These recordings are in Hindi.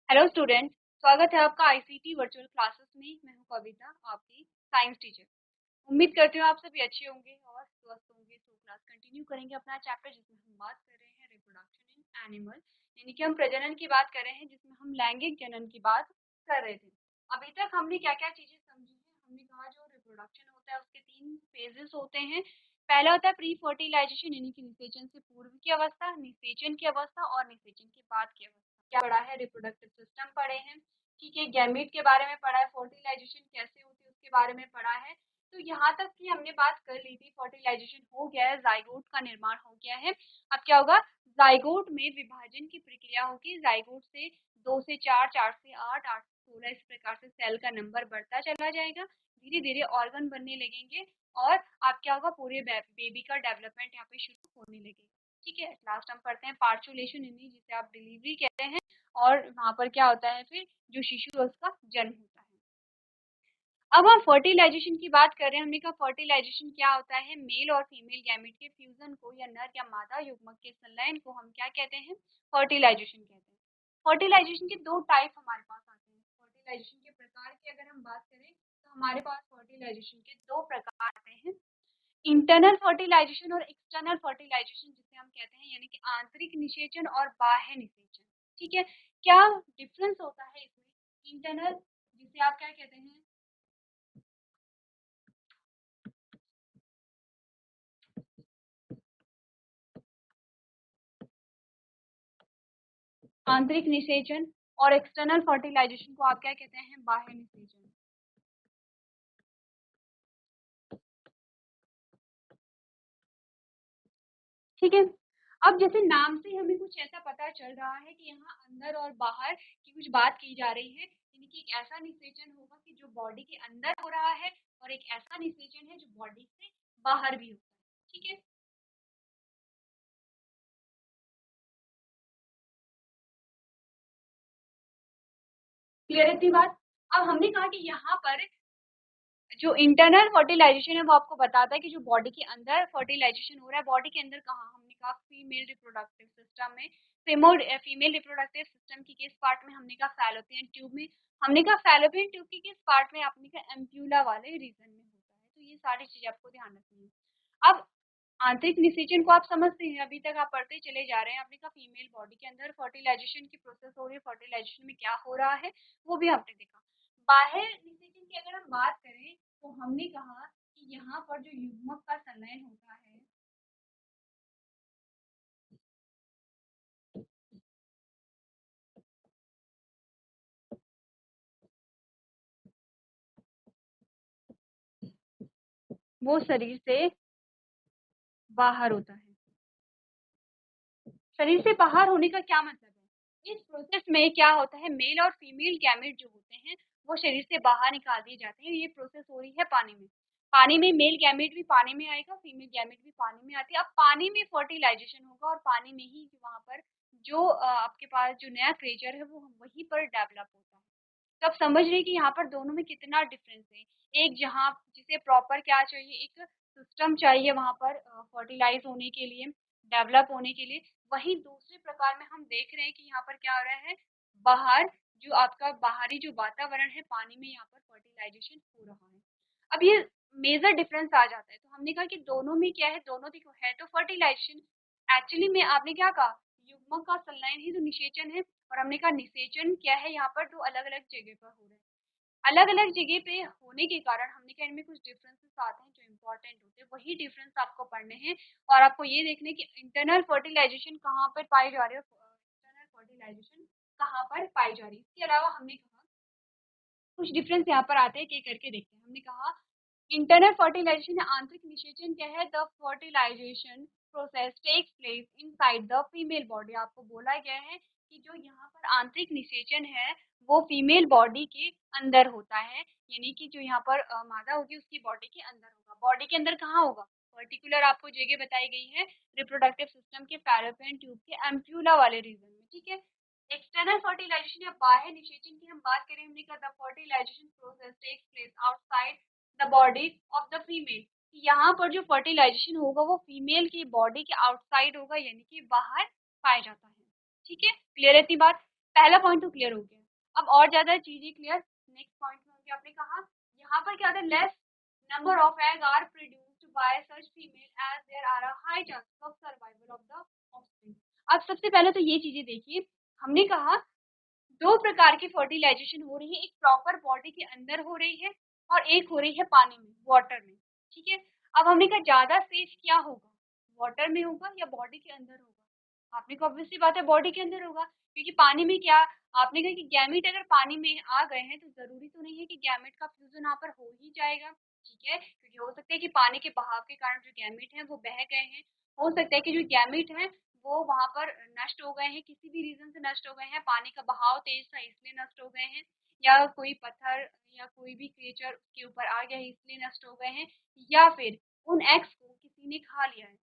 हेलो स्टूडेंट, स्वागत है आपका आईसीटी वर्चुअल क्लासेस में। मैं हूं कविता, आपकी साइंस टीचर। उम्मीद करती हूँ आप सभी अच्छे होंगे और स्वस्थ होंगे। तो क्लास कंटिन्यू करेंगे अपना चैप्टर जिसमें हम बात कर रहे हैं रिप्रोडक्शन इन एनिमल, यानी कि हम प्रजनन की बात कर रहे हैं, जिसमें हम लैंगिक जनन की बात कर रहे थे। अभी तक हमने क्या क्या चीजें समझी है। हमने कहा जो रिप्रोडक्शन होता है उसके 3 फेजेस होते हैं। पहला होता है प्री फर्टिलाइजेशन, यानी कि निषेचन से पूर्व की अवस्था, निषेचन की अवस्था और निषेचन के बाद की अवस्था। क्या पढ़ा है? रिप्रोडक्टिव सिस्टम पढ़े हैं, ठीक है। गैमीट के बारे में पढ़ा है, फर्टिलाइजेशन कैसे होती है उसके बारे में पढ़ा है। तो यहाँ तक की हमने बात कर ली थी। फर्टिलाइजेशन हो गया है, जाइगोट का निर्माण हो गया है। अब क्या होगा? जाइगोट में विभाजन की प्रक्रिया होगी। जाइगोट से 2 से 4, 4 से 8, 8 से 16, इस प्रकार से सेल का नंबर बढ़ता चला जाएगा। धीरे धीरे ऑर्गन बनने लगेंगे और आप क्या होगा, पूरे बेबी का डेवलपमेंट यहाँ पे शुरू होने लगेगा। ठीक है। लास्ट हम पढ़ते हैं पार्चुलेशन, यानी जिसे आप डिलीवरी कहते हैं। और वहां पर क्या होता है, फिर जो शिशु है उसका जन्म होता है। अब हम फर्टिलाइजेशन की बात कर रहे हैं। हमने कहा फर्टिलाइजेशन क्या होता है? मेल और फीमेल गैमेट के फ्यूजन को या नर या मादा युग्मक के संलयन को हम क्या कहते हैं? फर्टिलाइजेशन कहते हैं। फर्टिलाइजेशन के 2 टाइप हमारे पास आते हैं। फर्टिलाइजेशन के प्रकार की अगर हम बात करें तो हमारे पास फर्टिलाइजेशन के 2 प्रकार आते हैं। इंटरनल फर्टिलाइजेशन और एक्सटर्नल फर्टिलाइजेशन जिसे हम कहते हैं, यानी कि आंतरिक निषेचन और बाह्य निषेचन। ठीक है। क्या डिफरेंस होता है इसमें? इंटरनल जिसे आप क्या कहते हैं? आंतरिक निषेचन। और एक्सटर्नल फर्टिलाइजेशन को आप क्या कहते हैं? बाह्य निषेचन। ठीक है। अब जैसे नाम से हमें कुछ ऐसा पता चल रहा है कि यहाँ अंदर और बाहर की कुछ बात की जा रही है, यानी कि एक ऐसा निषेचन होगा कि जो बॉडी के अंदर हो रहा है और एक ऐसा निषेचन है जो बॉडी से बाहर भी होता है। ठीक है। क्लियर है इतनी बात? अब हमने कहा कि यहाँ पर जो इंटरनल फर्टिलाइजेशन है वो आपको बताता है कि जो बॉडी के अंदर फर्टिलाइजेशन हो रहा है। बॉडी के अंदर कहाँ? हमने कहा फीमेल रिप्रोडक्टिव सिस्टम में। फीमेल रिप्रोडक्टिव सिस्टम की किस पार्ट में? हमने कहा फैलोपियन ट्यूब में। हमने कहा फैलोपियन ट्यूब की किस पार्ट में? आपने कहा एम्प्यूला वाले रीजन में होता है। तो ये सारी चीजें आपको ध्यान रखनी है। अब आंतरिक निषेचन को आप समझते हैं, अभी तक आप पढ़ते चले जा रहे हैं। आपने कहा फीमेल बॉडी के अंदर फर्टिलाइजेशन की प्रोसेस हो रही है, फर्टिलाइजेशन में क्या हो रहा है वो भी हमने देखा। बाह्य निषेचन की अगर हम बात करें तो हमने कहा कि यहाँ पर जो युग्मक का संलयन होता है, वो शरीर से बाहर होता है। शरीर से बाहर होने का क्या मतलब है? इस प्रोसेस में क्या होता है, मेल और फीमेल गैमेट जो होते हैं वो शरीर से बाहर निकाल दिए जाते हैं। ये प्रोसेस हो रही है पानी में। पानी में मेल गैमेट भी पानी में आएगा, फीमेल गैमेट भी पानी में आती है। अब पानी में फर्टिलाइजेशन होगा और पानी में ही वहाँ पर जो आपके पास जो नया क्रिएचर है वो वहीं पर डेवलप होता है। तो आप समझ रहे हैं कि यहाँ पर दोनों में कितना डिफरेंस है। एक जहाँ जिसे प्रॉपर क्या चाहिए, एक सिस्टम चाहिए वहाँ पर फर्टिलाइज होने के लिए, डेवलप होने के लिए। वहीं दूसरे प्रकार में हम देख रहे हैं कि यहाँ पर क्या हो रहा है, बाहर जो आपका बाहरी जो वातावरण है पानी में, यहाँ पर फर्टिलाइजेशन हो रहा है। अब ये मेजर डिफरेंस आ जाता है। तो हमने कहा कि दोनों में क्या है, दोनों देखो है तो फर्टिलाइजेशन। एक्चुअली में आपने क्या कहा, युग्मक का संलयन ही तो निषेचन है। और हमने कहा निषेचन क्या है, यहाँ पर 2 अलग अलग जगह पर हो रहे हैं। अलग अलग जगह पे होने के कारण हमने कहा इनमें कुछ डिफरेंसेस आते हैं जो इम्पोर्टेंट होते हैं। वही डिफरेंस आपको पढ़ने हैं और आपको ये देखने कि इंटरनल फर्टिलाइजेशन कहाँ पर पाई जा रही है, एक्सटर्नल फर्टिलाइजेशन कहाँ पर पाई जा रही है। इसके अलावा हमने कहा कुछ डिफरेंस यहाँ पर आते हैं, क्या करके देखते हैं। हमने कहा इंटरनल फर्टिलाइजेशन या आंतरिक निषेचन क्या है? The fertilization process takes place inside the female body. आपको बोला गया है कि जो यहाँ पर आंतरिक निषेचन है वो फीमेल बॉडी के अंदर होता है, यानी कि जो यहाँ पर मादा होगी उसकी बॉडी के अंदर होगा। बॉडी के अंदर कहाँ होगा? पर्टिकुलर आपको जगह बताई गई है रिप्रोडक्टिव सिस्टम के फैलोपियन ट्यूब के एम्प्यूला वाले रीजन में। ठीक है। एक्सटर्नल फर्टिलाइजेशन या बाह्य निषेचन की हम बात करें, हमने कहा the fertilization process takes place outside the body of the female. यहाँ पर जो फर्टिलाइजेशन होगा वो फीमेल की बॉडी के आउटसाइड होगा, यानी कि बाहर पाया जाता है। ठीक है। क्लियर है इतनी बात? पहला पॉइंट तो क्लियर हो गया। अब और ज़्यादा चीज़ें क्लियर नेक्स्ट पॉइंट में होंगी। आपने कहा यहाँ पर क्या होता है, less number of egg are produced by such female as there are a high chances of survival of the offspring. अब सबसे पहले तो ये चीज़ें देखिए, हमने कहा 2 प्रकार की फर्टिलाइज़ेशन हो रही है, एक प्रॉपर बॉडी के अंदर हो रही है और एक हो रही है पानी में, वाटर में, ठीक है? अब हमने कहा ज़्यादा सेफ क्या होगा, वाटर में होगा या बॉडी के अंदर होगा? आपने कहा ऑब्वियस सी बात है बॉडी के अंदर होगा, क्योंकि पानी में क्या, आपने कहा कि गैमीट अगर पानी में आ गए हैं तो ज़रूरी तो नहीं है कि गैमीट का फ्यूज़न वहाँ पर हो ही जाएगा, ठीक है? क्योंकि हो सकता है कि पानी के बहाव के कारण जो गैमीट हैं वो बह गए हैं, हो सकता है कि जो गैमीट हैं वो वहाँ पर नष्ट हो गए हैं, किसी भी रीज़न से नष्ट हो गए हैं, पानी का बहाव तेज़ था इसलिए नष्ट हो गए हैं, या कोई पत्थर या कोई भी क्रिएचर उसके ऊपर आ गया है इसलिए नष्ट हो गए हैं, या फिर उन एग्स को किसी ने खा लिया है।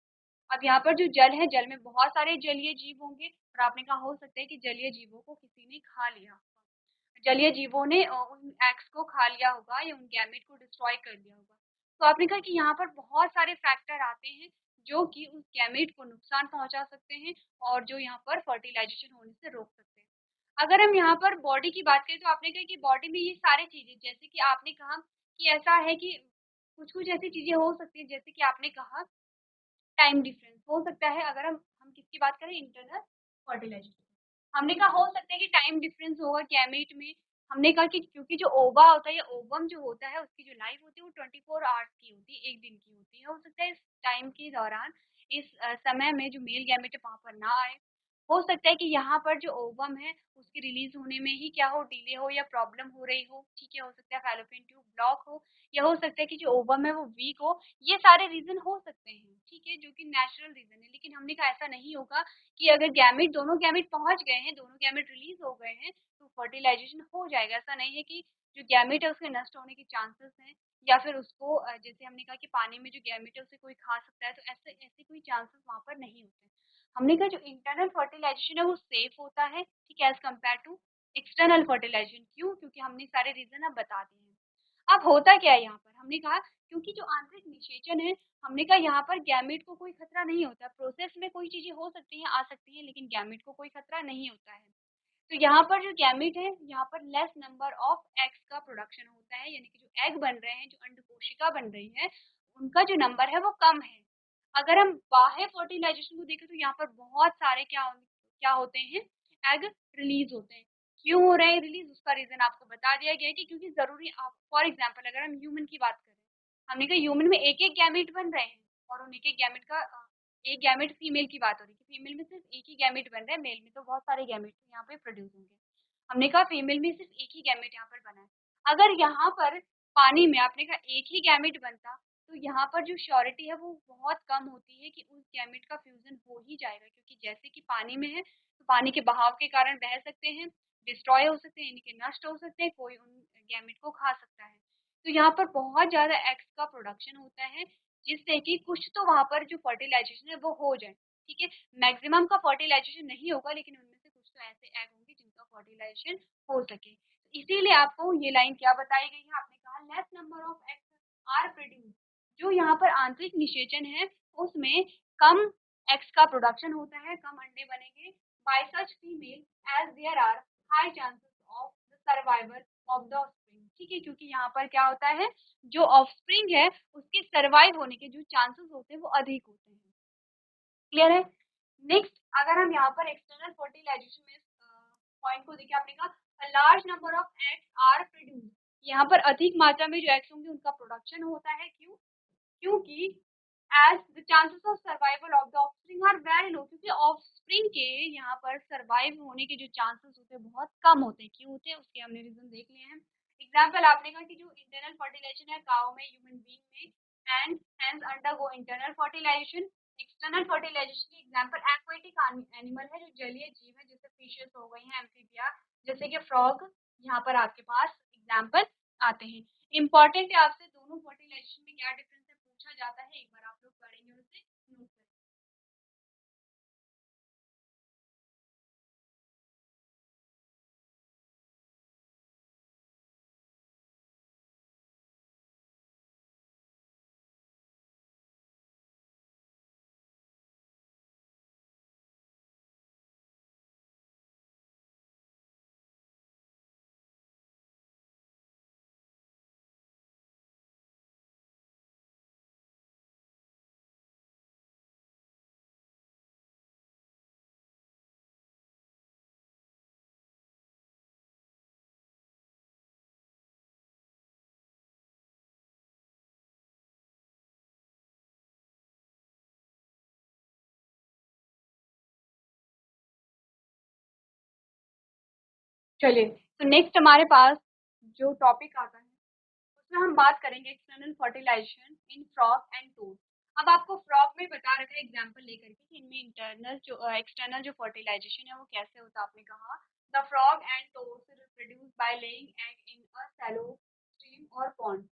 अब यहाँ पर जो जल है, जल में बहुत सारे जलीय जीव होंगे और आपने कहा हो सकता है कि जलीय जीवों को किसी ने खा लिया, जलीय जीवों ने उन एग्स को खा लिया होगा या उन गैमेट को डिस्ट्रॉय कर दिया होगा। तो आपने कहा कि यहाँ पर बहुत सारे फैक्टर आते हैं जो कि उस गैमेट को नुकसान पहुंचा सकते हैं और जो यहाँ पर फर्टिलाइजेशन होने से रोक सकते हैं। अगर हम यहाँ पर बॉडी की बात करें तो आपने कहा कि बॉडी में ये सारी चीजें, जैसे कि आपने कहा कि ऐसा है कि कुछ कुछ ऐसी चीजें हो सकती है, जैसे कि आपने कहा टाइम डिफरेंस हो सकता है, अगर हम किसकी बात करें, इंटरनल फर्टिलाइजेशन, हमने कहा हो सकता है कि टाइम डिफरेंस होगा गैमेट में। हमने कहा कि क्योंकि जो ओवा होता है या ओवम जो होता है उसकी जो लाइफ होती है वो 24 आवर्स की होती है, एक दिन की होती है। हो सकता है इस टाइम के दौरान, इस समय में जो मेल गैमेट है वहाँ पर ना आए। हो सकता है कि यहाँ पर जो ओवम है उसके रिलीज होने में ही क्या हो, डिले हो या प्रॉब्लम हो रही हो, ठीक है? हो सकता है फैलोपियन ट्यूब ब्लॉक हो, या हो सकता है कि जो ओवम है वो वीक हो। ये सारे रीज़न हो सकते हैं, ठीक है? जो कि नेचुरल रीज़न है, लेकिन हमने कहा ऐसा नहीं होगा कि अगर गैमेट, दोनों गैमेट पहुँच गए हैं, दोनों गैमेट रिलीज़ हो गए हैं, तो फर्टिलाइज़ेशन हो जाएगा। ऐसा नहीं है कि जो गैमेट है उसके नष्ट होने के चांसेस हैं, या फिर उसको जैसे हमने कहा कि पानी में जो गैमेट है उसे कोई खा सकता है, तो ऐसे ऐसे कोई चांसेस वहाँ पर नहीं होते। हमने कहा जो इंटरनल फर्टिलाइज़ेशन है वो सेफ होता है, ठीक है? As compared to external fertilization. क्यों? क्योंकि हमने सारे रीज़न अब बता दिए हैं। अब होता क्या है यहाँ पर? हमने कहा क्योंकि जो आंतरिक निषेचन है, हमने कहा यहाँ पर गैमेट को कोई खतरा नहीं होता। प्रोसेस में कोई चीज़ें हो सकती हैं, आ सकती हैं, लेकिन गैमेट को कोई खतरा नहीं होता है। तो यहाँ पर जो गैमेट है, यहाँ पर लेस नंबर ऑफ एग्स का प्रोडक्शन होता है, यानी कि जो एग बन रहे हैं, जो अंडकोशिका बन रही है, उनका जो नंबर है वो कम है। अगर हम बाह्य फर्टिलाइजेशन को देखें तो यहाँ पर बहुत सारे क्या होते हैं, एग रिलीज होते हैं। क्यों हो रहे हैं रिलीज, उसका रीजन आपको बता दिया गया है कि क्योंकि जरूरी, आप फॉर एग्जाम्पल अगर हम ह्यूमन की बात करें, हमने कहा ह्यूमन में एक एक गैमेट बन रहे हैं और उन एक एक गैमेट का एक गैमेट फीमेल की बात हो रही है, फीमेल में सिर्फ एक ही गैमेट बन रहा है, मेल में तो बहुत सारे गैमेट यहाँ पे प्रोड्यूस होंगे। हमने कहा फीमेल में सिर्फ एक ही गैमेट यहाँ पर बना है। अगर यहाँ पर पानी में आपने कहा एक ही गैमेट बनता, तो यहाँ पर जो श्योरिटी है वो बहुत कम होती है कि उस गैमेट का फ्यूजन हो ही जाएगा, क्योंकि जैसे कि पानी में है तो पानी के बहाव के कारण बह सकते हैं, डिस्ट्रॉय हो सकते हैं, यानी कि नष्ट हो सकते हैं, कोई उन गैमेट को खा सकता है। तो यहाँ पर बहुत ज़्यादा एग्स का प्रोडक्शन होता है, जिससे कि कुछ तो वहाँ पर जो फर्टिलाइजेशन है वो हो जाए, ठीक है? मैक्सिमम का फर्टिलाइजेशन नहीं होगा, लेकिन उनमें से कुछ तो ऐसे एग होंगे जिनका फर्टिलाइजेशन हो सके। इसीलिए आपको ये लाइन क्या बताई गई है, आपने कहा less number of eggs are produce, जो यहाँ पर आंतरिक निषेचन है उसमें कम एग्स का प्रोडक्शन होता है, कम अंडे बनेंगे by such female as there are high chances of the survival of the offspring, ठीक है? क्योंकि यहाँ पर क्या होता है, जो ऑफस्प्रिंग है उसके सर्वाइव होने के जो चांसेस होते हैं वो अधिक होते हैं। क्लियर है? नेक्स्ट अगर हम यहाँ पर एक्सटर्नल फर्टिलाइजेशन में पॉइंट को देखें, आपने कहा large number of eggs are produce, यहाँ पर अधिक मात्रा में जो एग्स होंगे उनका प्रोडक्शन होता है। क्यों? क्योंकि as the chances of survival of the offspring are very low, क्योंकि ऑफस्प्रिंग के यहाँ पर सर्वाइव होने के जो चांसेस होते हैं बहुत कम होते हैं। क्यों होते हैं उसके हमने रीजन देख लिए हैं। एग्जाम्पल आपने कहा कि जो इंटरनल फर्टिलाइजेशन है काउ में, ह्यूमन बीइंग में, and hence undergo internal fertilization. External fertilization की एग्जाम्पल एक्वेटिक एनिमल है, जो जलीय जीव है, जैसे फिशेस हो गई हैं, एम्फीबिया जैसे कि फ्रॉग, यहाँ पर आपके पास एग्जाम्पल आते हैं। इंपॉर्टेंट है आपसे दोनों फर्टिलाइजेशन में क्या डिफरेंस है पूछा जाता है, एक बार आप लोग पढ़ेंगे उसे नोट करेंगे। चलिए, तो नेक्स्ट हमारे पास जो टॉपिक आता है उसमें हम बात करेंगे external fertilization in frog and toad. अब आपको फ्रॉग में बता रखा है एग्जांपल लेकर के कि इनमें इंटरनल जो एक्सटर्नल जो फर्टिलाइजेशन है वो कैसे होता है। आपने कहा the frog and toads reproduce by laying egg in a shallow stream और पॉन्ड।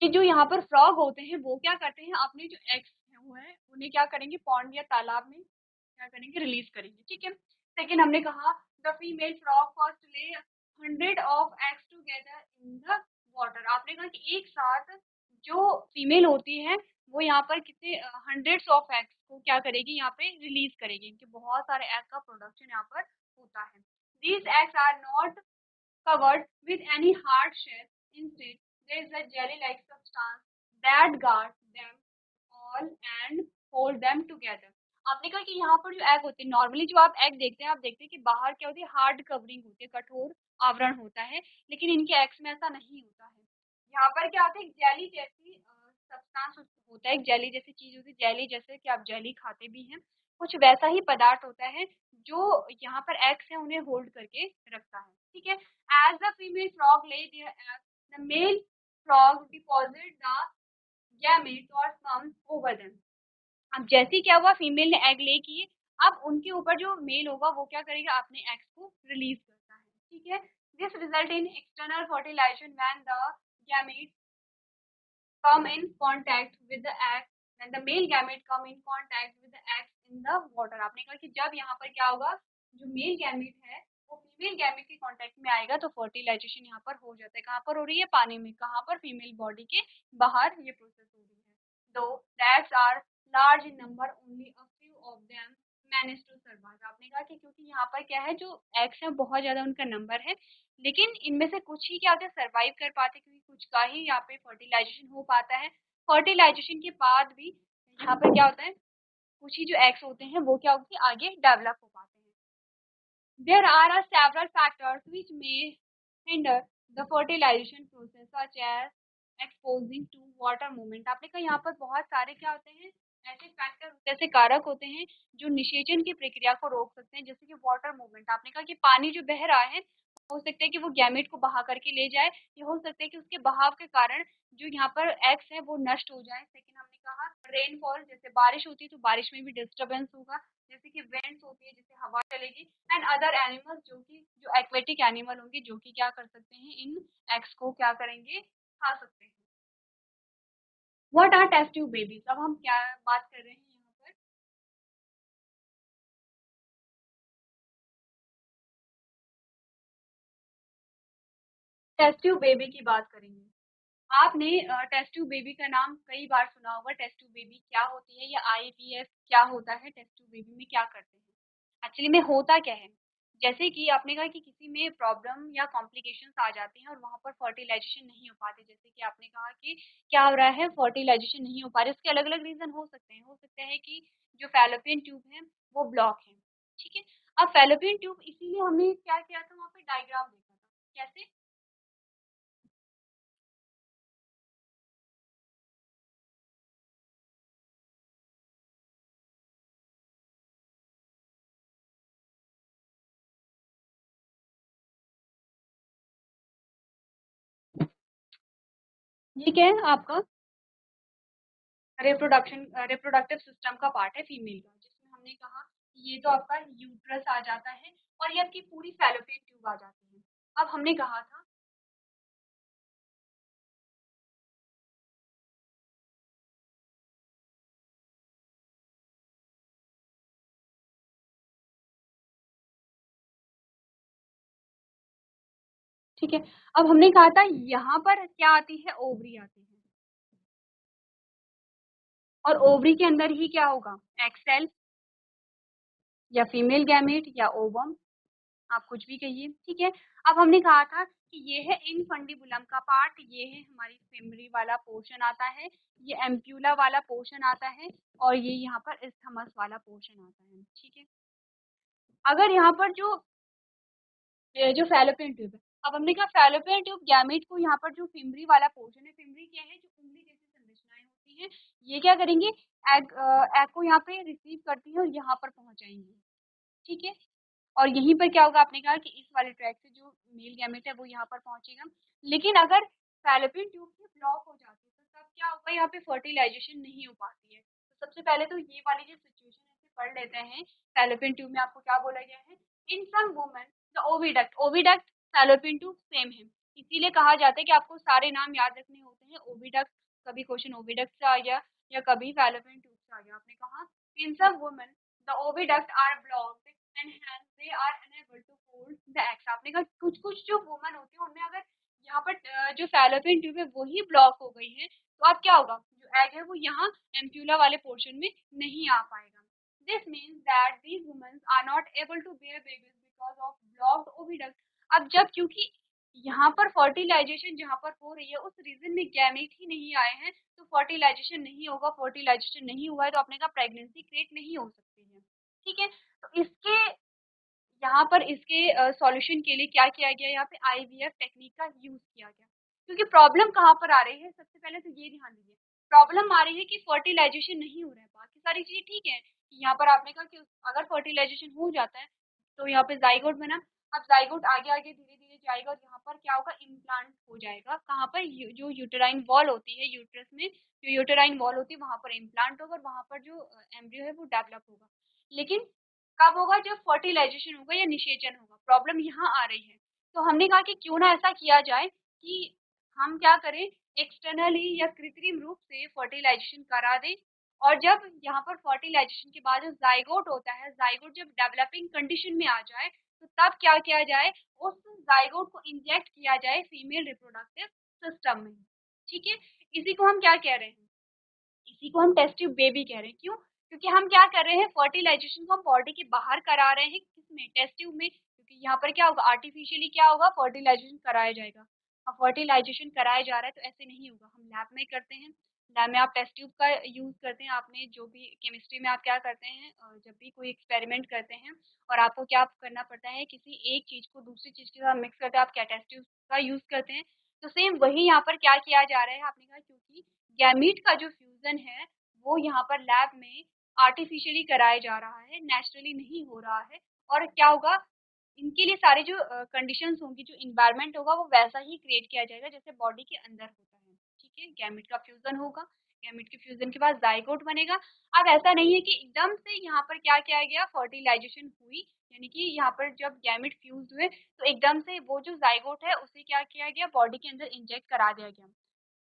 कि जो यहाँ पर फ्रॉग होते हैं वो क्या करते हैं, अपने जो एग्स हुए हैं उन्हें क्या करेंगे, पॉन्ड या तालाब में क्या करेंगे, रिलीज करेंगे। ठीक है। सेकेंड हमने कहा द फीमेल फ्रॉग फर्स्ट ले 100 of eggs together in the water. आपने कहा कि एक साथ जो फीमेल होती है वो यहाँ पर कितने 100 of eggs को क्या करेगी, यहाँ पे रिलीज करेगी। इनके बहुत सारे एग का प्रोडक्शन यहाँ पर होता है। These eggs are not covered with any hard shell. Instead, there is a jelly-like substance that guards them all and hold them together. आपने कहा कि यहाँ पर जो एग होते हैं, नॉर्मली जो आप एग देखते हैं, आप देखते हैं कि बाहर क्या होती है, हार्ड कवरिंग होती है, कठोर आवरण होता है, लेकिन इनके एग्स में ऐसा नहीं होता है। यहाँ पर क्या होता है, जेली जैसी सब्सटेंस होता है, एक जेली जैसी चीज होती है, जेली जैसे कि आप जेली खाते भी हैं, कुछ वैसा ही पदार्थ होता है जो यहाँ पर एग्स है उन्हें होल्ड करके रखता है। ठीक है। As the female frog lay their eggs, the male frog deposit the gametes or sperm over them. अब जैसे ही क्या हुआ, फीमेल ने एग ले किए, अब उनके ऊपर जो मेल होगा वो क्या करेगा, अपने एग्स को रिलीज करता है। ठीक है। This result in external fertilization when the gametes come in contact with the egg, when the male gamete come in contact with the eggs in the water। आपने कहा कि जब यहाँ पर क्या होगा, जो मेल गैमेट है वो फीमेल गैमेट के कांटेक्ट में आएगा तो फर्टिलाइजेशन यहाँ पर हो जाता है। कहाँ पर हो रही है, पानी में। कहाँ पर, फीमेल बॉडी के बाहर ये प्रोसेस हो रही है। Though that's are large in number, only a few of them manage to survive. आपने कहा कि क्योंकि यहाँ पर क्या है, जो एग्स है बहुत ज्यादा उनका नंबर है, लेकिन इनमें से कुछ ही क्या होता है, सर्वाइव कर पाते, क्योंकि कुछ का ही यहाँ पे फर्टिलाइजेशन हो पाता है। फर्टिलाइजेशन के बाद भी यहाँ पर क्या होता है, कुछ ही जो एग्स होते हैं वो क्या होते हैं, आगे डेवलप हो पाते हैं। There are several factors which may hinder the fertilization process such as exposing to water movement। आपने कहा यहाँ पर बहुत सारे क्या होते हैं, ऐसे फैक्टर, ऐसे कारक होते हैं जो निषेचन की प्रक्रिया को रोक सकते हैं, जैसे कि वाटर मूवमेंट। आपने कहा कि पानी जो बह रहा है हो सकता है कि वो गैमेट को बहा करके ले जाए, या हो सकता है कि उसके बहाव के कारण जो यहाँ पर एग्स है वो नष्ट हो जाए। सेकंड हमने कहा रेनफॉल, जैसे बारिश होती है तो बारिश में भी डिस्टर्बेंस होगा, जैसे कि वेंट्स होती है जैसे हवा चलेगी, एंड अदर एनिमल्स जो कि जो एक्वेटिक एनिमल होंगे जो कि क्या कर सकते हैं, इन एग्स को क्या करेंगे, खा सकते हैं। What are test tube babies. अब हम क्या बात कर रहे हैं यहाँ पर, टेस्ट ट्यूब बेबी की बात करेंगे। आपने टेस्ट ट्यूब बेबी का नाम कई बार सुना होगा। टेस्ट ट्यूब बेबी क्या होती है या आईवीएफ क्या होता है, टेस्ट ट्यूब बेबी में क्या करते हैं, एक्चुअली में होता क्या है। जैसे कि आपने कहा कि किसी में प्रॉब्लम या कॉम्प्लिकेशंस आ जाते हैं और वहाँ पर फर्टिलाइजेशन नहीं हो पाते, जैसे कि आपने कहा कि क्या हो रहा है, फर्टिलाइजेशन नहीं हो पा रही, उसके अलग अलग रीजन हो सकते हैं। हो सकता है कि जो फैलोपियन ट्यूब है वो ब्लॉक है। ठीक है। अब फैलोपियन ट्यूब, इसीलिए हमने क्या किया था, वहाँ पे डायग्राम देखा था कैसे। ये क्या है आपका, रिप्रोडक्शन रिप्रोडक्टिव सिस्टम का पार्ट है फीमेल का, जिसमें हमने कहा कि ये तो आपका यूट्रस आ जाता है और ये आपकी पूरी फैलोपियन ट्यूब आ जाती है। अब हमने कहा था, ठीक है, अब हमने कहा था यहाँ पर क्या आती है, ओवरी आती है, और ओवरी के अंदर ही क्या होगा, एक्सेल या फीमेल गैमेट या ओवम, आप कुछ भी कहिए। ठीक है। अब हमने कहा था कि ये है इनफंडिबुलम का पार्ट, ये है हमारी फेमरी वाला पोर्शन आता है, ये एम्प्यूला वाला पोर्शन आता है, और ये यहाँ पर इस्थमस वाला पोर्शन आता है। ठीक है। अगर यहाँ पर जो ये जो फैलोपियन ट्यूब है, अब हमने कहा फैलोपियन ट्यूब गैमेट को यहाँ पर जो फिमरी वाला पोर्शन है, फिमरी क्या है, जो उंगली जैसी संरचनाएं होती हैं, ये क्या करेंगे, एग एग को यहाँ पे रिसीव करती है और यहाँ पर पहुंचाएंगे। ठीक है। और यहीं पर क्या होगा, आपने कहा कि इस वाले ट्रैक से जो मेल गैमेट है वो यहाँ पर पहुंचेगा। लेकिन अगर फैलोपियन ट्यूब ही ब्लॉक हो जाती है तो तब क्या होगा, यहाँ पे फर्टिलाइजेशन नहीं हो पाती है। तो सबसे पहले तो ये वाली जो सिचुएशन है इसे पढ़ लेते हैं। फैलोपियन ट्यूब में आपको क्या बोला गया है, in some women the oviduct, oviduct fallopian tube same है, इसीलिए कहा जाता है कि आपको सारे नाम याद रखने होते हैं। ओविडक्ट, कभी क्वेश्चन ओविडक्ट से आ गया या कभी फैलोपियन ट्यूब से आ गया। आपने कहा in some women the oviduct are blocked and hence they are unable to hold the eggs. आपने कहा कुछ कुछ जो वुमन होती है उनमें अगर यहाँ पर जो फैलोपियन ट्यूब है वही ब्लॉक हो गई है तो अब क्या होगा, जो एग है वो यहाँ एम्प्यूला वाले पोर्शन में नहीं आ पाएगा। This means that these women are not able to bear babies because of blocked oviduct. अब जब क्योंकि यहाँ पर फर्टिलाइजेशन जहाँ पर हो रही है उस रीजन में गैमेट ही नहीं आए हैं तो फर्टिलाइजेशन नहीं होगा, फर्टिलाइजेशन नहीं हुआ है तो आपने कहा प्रेगनेंसी क्रिएट नहीं हो सकती है। ठीक है, तो इसके यहाँ पर इसके सॉल्यूशन के लिए क्या किया गया, यहाँ पे आईवीएफ टेक्निक का यूज किया गया। क्योंकि प्रॉब्लम कहाँ पर आ रही है, सबसे पहले तो ये ध्यान दीजिए, प्रॉब्लम आ रही है कि फर्टिलाइजेशन नहीं हो रहा है। बाकी सारी चीजें ठीक है, यहाँ पर आपने कहा कि अगर फर्टिलाइजेशन हो जाता है तो यहाँ पे जाइगोट बना। अब जाइगोट आगे आगे धीरे धीरे जाएगा और यहाँ पर क्या होगा, इम्प्लांट हो जाएगा। कहाँ पर, जो यूटेराइन वॉल होती है यूट्रस में, जो यूटेराइन वॉल होती है वहां पर इम्प्लांट होगा और वहां पर जो एम्ब्रियो है वो डेवलप होगा। लेकिन कब होगा, जब फर्टिलाइजेशन होगा या निषेचन होगा। प्रॉब्लम यहाँ आ रही है। तो हमने कहा कि क्यों ना ऐसा किया जाए कि हम क्या करें, एक्सटर्नली या कृत्रिम रूप से फर्टिलाइजेशन करा दें। और जब यहाँ पर फर्टिलाइजेशन के बाद जो जाइगोट होता है, जाइगोट जब डेवलपिंग कंडीशन में आ जाए तो तब क्या किया जाए, उस जाइगोट को इंजेक्ट किया जाए फीमेल रिप्रोडक्टिव सिस्टम में। ठीक है, इसी को हम क्या कह रहे हैं, इसी को हम टेस्ट ट्यूब बेबी कह रहे हैं। क्यों, क्योंकि हम क्या कर रहे हैं, फर्टिलाइजेशन को हम बॉडी के बाहर करा रहे हैं, किसमें, टेस्ट ट्यूब में। क्योंकि यहाँ पर क्या होगा, आर्टिफिशियली क्या होगा, फर्टिलाइजेशन कराया जाएगा। अब फर्टिलाइजेशन कराया जा रहा है तो ऐसे नहीं होगा, हम लैब में करते हैं। लैब में आप टेस्ट ट्यूब का यूज करते हैं, आपने जो भी केमिस्ट्री में आप क्या करते हैं, जब भी कोई एक्सपेरिमेंट करते हैं और आपको क्या करना पड़ता है, किसी एक चीज को दूसरी चीज के साथ मिक्स करते हैं, आप क्या टेस्ट ट्यूब का यूज करते हैं। तो सेम वही यहाँ पर क्या किया जा रहा है, आपने कहा क्योंकि गैमीट का जो फ्यूजन है वो यहाँ पर लैब में आर्टिफिशियली कराया जा रहा है, नेचुरली नहीं हो रहा है। और क्या होगा, इनके लिए सारे जो कंडीशंस होंगी, जो इन्वायरमेंट होगा वो वैसा ही क्रिएट किया जाएगा जैसे बॉडी के अंदर होता है। ठीक है, गैमेट का फ्यूजन होगा, गैमेट के फ्यूजन के बाद जाइगोट बनेगा। अब ऐसा नहीं है कि एकदम से यहाँ पर क्या किया गया, फर्टिलाइजेशन हुई, यानी कि यहाँ पर जब गैमेट फ्यूज हुए तो एकदम से वो जो जाइगोट है उसे क्या किया गया, बॉडी के अंदर इंजेक्ट करा दिया गया।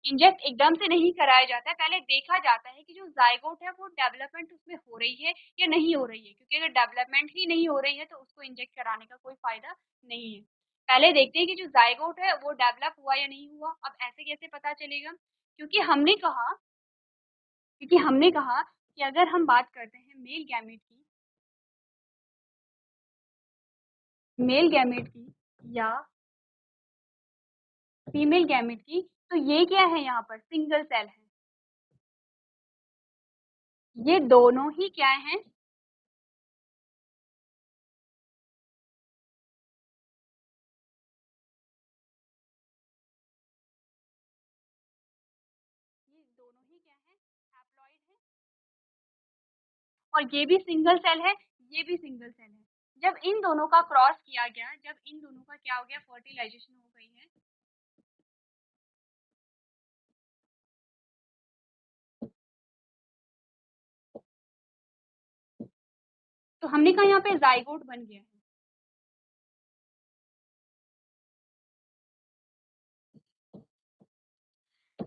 इंजेक्ट एकदम से नहीं कराया जाता है, पहले देखा जाता है कि जो जाइगोट है वो डेवलपमेंट उसमें हो रही है या नहीं हो रही है। क्योंकि अगर डेवलपमेंट ही नहीं हो रही है तो उसको इंजेक्ट कराने का कोई फायदा नहीं है। पहले देखते हैं कि जो जाइगोट है वो डेवलप हुआ या नहीं हुआ। अब ऐसे कैसे पता चलेगा, क्योंकि हमने कहा कि अगर हम बात करते हैं मेल गैमेट की या फीमेल गैमेट की, तो ये क्या है, यहाँ पर सिंगल सेल है। ये दोनों ही क्या है, ये दोनों ही क्या है, हैप्लॉइड है। और ये भी सिंगल सेल है, ये भी सिंगल सेल है। जब इन दोनों का क्रॉस किया गया, जब इन दोनों का क्या हो गया, फर्टिलाइजेशन हो गई है, तो हमने कहा यहाँ पे जाइगोट बन गया है।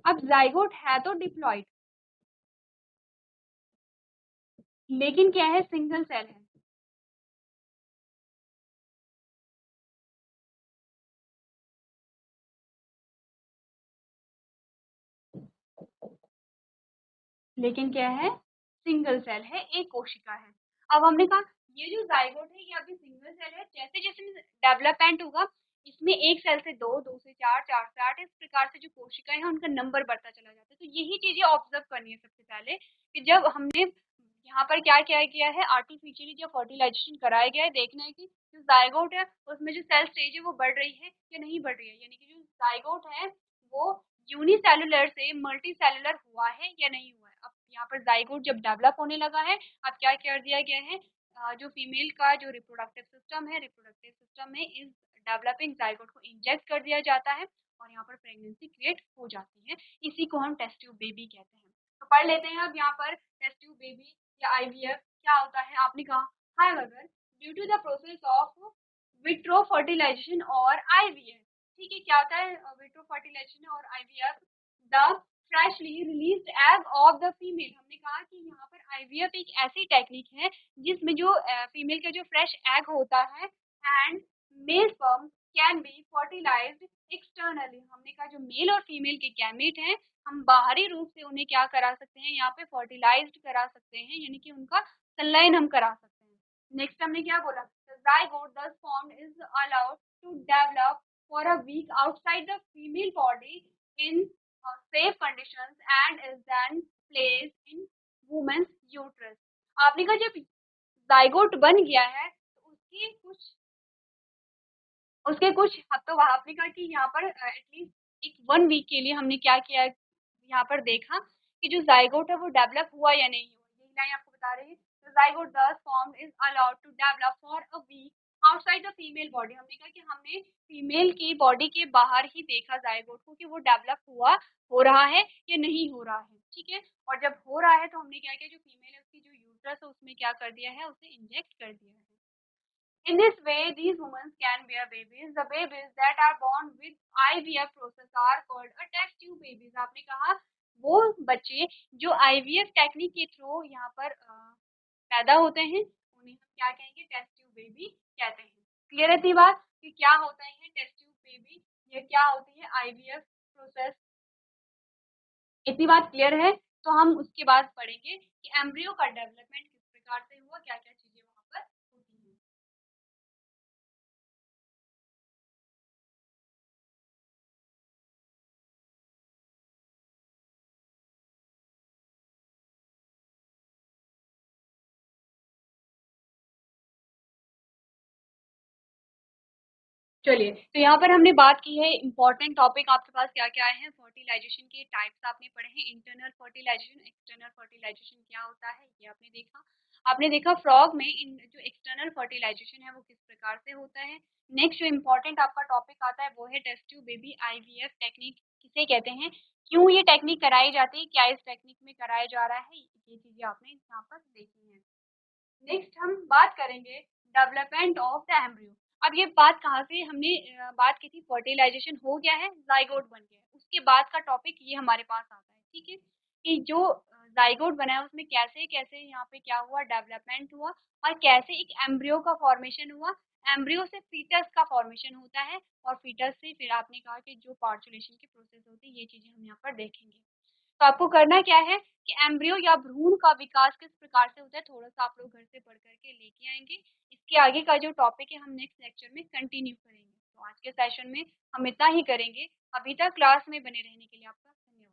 अब जाइगोट है तो डिप्लॉइड, लेकिन क्या है, सिंगल सेल है। लेकिन क्या है, सिंगल सेल है, एक कोशिका है। अब हमने कहा ये जो जाइगोट है ये अभी सिंगल सेल है, जैसे जैसे डेवलपमेंट होगा इसमें एक सेल से दो, दो से चार, चार से आठ, इस प्रकार से जो कोशिकाएं हैं उनका नंबर बढ़ता चला जाता है। तो यही चीजें ऑब्जर्व करनी है सबसे पहले, कि जब हमने यहाँ पर क्या किया गया है, आर्टिफिशियली जो फर्टिलाइजेशन कराया गया है, देखना है कि जो जाइगोट है उसमें जो सेल स्टेज है वो बढ़ रही है या नहीं बढ़ रही है। यानी कि जो जाइगोट है वो यूनिसेलुलर से मल्टी सेलुलर हुआ है या नहीं हुआ है। अब यहाँ पर जाइगोट जब डेवलप होने लगा है, अब क्या कर दिया गया है, जो फीमेल का जो रिप्रोडक्टिव सिस्टम में इस डेवलपिंग जाइगोट को इंजेक्ट कर दिया जाता है और यहाँ पर प्रेगनेंसी क्रिएट हो जाती है। इसी को हम टेस्ट ट्यूब बेबी कहते हैं। तो पढ़ लेते हैं अब यहाँ पर टेस्ट ट्यूब बेबी या आईवीएफ क्या होता है। आपने कहा however due to the process of vitro fertilization और आईवीएफ, ठीक है, क्या होता है विट्रो फर्टिलाइजेशन और IVF, the freshly released egg of the female. हमने कहा कि यहाँ पर आईवीएफ एक ऐसी टेक्निक है जिसमें जो फीमेल का जो फ्रेश एग होता है and male sperm can be fertilized externally. हमने कहा जो मेल और फीमेल के गैमेट हैं हम बाहरी रूप से उन्हें क्या करा सकते हैं, यहाँ पे फर्टिलाइज्ड करा सकते हैं, यानी कि उनका संलयन हम करा सकते हैं। नेक्स्ट हमने क्या बोला, the zygote thus formed is allowed to develop for a week outside the female body in safe conditions and is then placed in woman's uterus। आपने कहा जब जाइगोट बन गया है तो उसके कुछ हफ्तों बाद आपने कहा कि यहाँ पर एटलीस्ट एक 1 वीक के लिए हमने क्या किया, यहाँ पर देखा कि जो जाइगोट है वो डेवलप हुआ या नहीं हुआ। यही लाइन आपको बता रही है, तो zygote thus formed is allowed to develop for a week outside the female body। हमने कहा कि हमने फीमेल की बॉडी के बाहर ही देखा जाइगोट को कि वो डेवलप हुआ हो रहा है या नहीं हो रहा है, ठीक है। और जब हो रहा है तो हमने क्या किया, जो फीमेल है उसकी जो यूट्रस है उसमें क्या कर दिया है, उसे इंजेक्ट कर दिया है। In this way, these women can bear babies. The babies that are born with IVF process are called a test tube babies। आपने कहा वो बच्चे जो IVF टेक्निक के थ्रू यहाँ पर पैदा होते हैं उन्हें हम क्या कहेंगे, टेस्ट ट्यूब बेबी कहते हैं। क्लियर है थी बात कि क्या होता है टेस्ट ट्यूब बेबी या क्या होती है IVF प्रोसेस, इतनी बात क्लियर है। तो हम उसके बाद पढ़ेंगे कि एम्ब्रियो का डेवलपमेंट किस प्रकार से हुआ, क्या क्या चीजें वहाँ पर होती हैं। चलिए, तो यहाँ पर हमने बात की है इम्पोर्टेंट टॉपिक आपके पास क्या क्या आए हैं, फर्टिलाइजेशन के टाइप्स आपने पढ़े हैं, इंटरनल फर्टिलाइजेशन, एक्सटर्नल फर्टिलाइजेशन क्या होता है ये आपने देखा। आपने देखा फ्रॉग में इन जो एक्सटर्नल फर्टिलाइजेशन है वो किस प्रकार से होता है। नेक्स्ट जो इम्पोर्टेंट आपका टॉपिक आता है वो है test tube baby IVF technique किसे कहते हैं, क्यों ये टेक्निक कराई जाती है, क्या इस टेक्निक में कराया जा रहा है, ये चीजें आपने यहाँ पर देखी है। नेक्स्ट हम बात करेंगे डेवलपमेंट ऑफ द एम्ब्रियो। अब ये बात कहाँ से हमने बात की थी, फर्टिलाइजेशन हो गया है, जाइगोट बन गया है, उसके बाद का टॉपिक ये हमारे पास आता है, ठीक है, कि जो जाइगोट बना है उसमें कैसे कैसे यहाँ पे क्या हुआ, डेवलपमेंट हुआ और कैसे एक एम्ब्रियो का फॉर्मेशन हुआ, एम्ब्रियो से फीटस का फॉर्मेशन होता है और फीटस से फिर आपने कहा कि जो पार्चुलेशन की प्रोसेस होती है, ये चीजें हम यहाँ पर देखेंगे। तो आपको करना क्या है कि एम्ब्रियो या भ्रूण का विकास किस प्रकार से होता है थोड़ा सा आप लोग घर से पढ़ करके लेके आएंगे। इसके आगे का जो टॉपिक है हम नेक्स्ट लेक्चर में कंटिन्यू करेंगे। तो आज के सेशन में हम इतना ही करेंगे। अभी तक क्लास में बने रहने के लिए आपका धन्यवाद।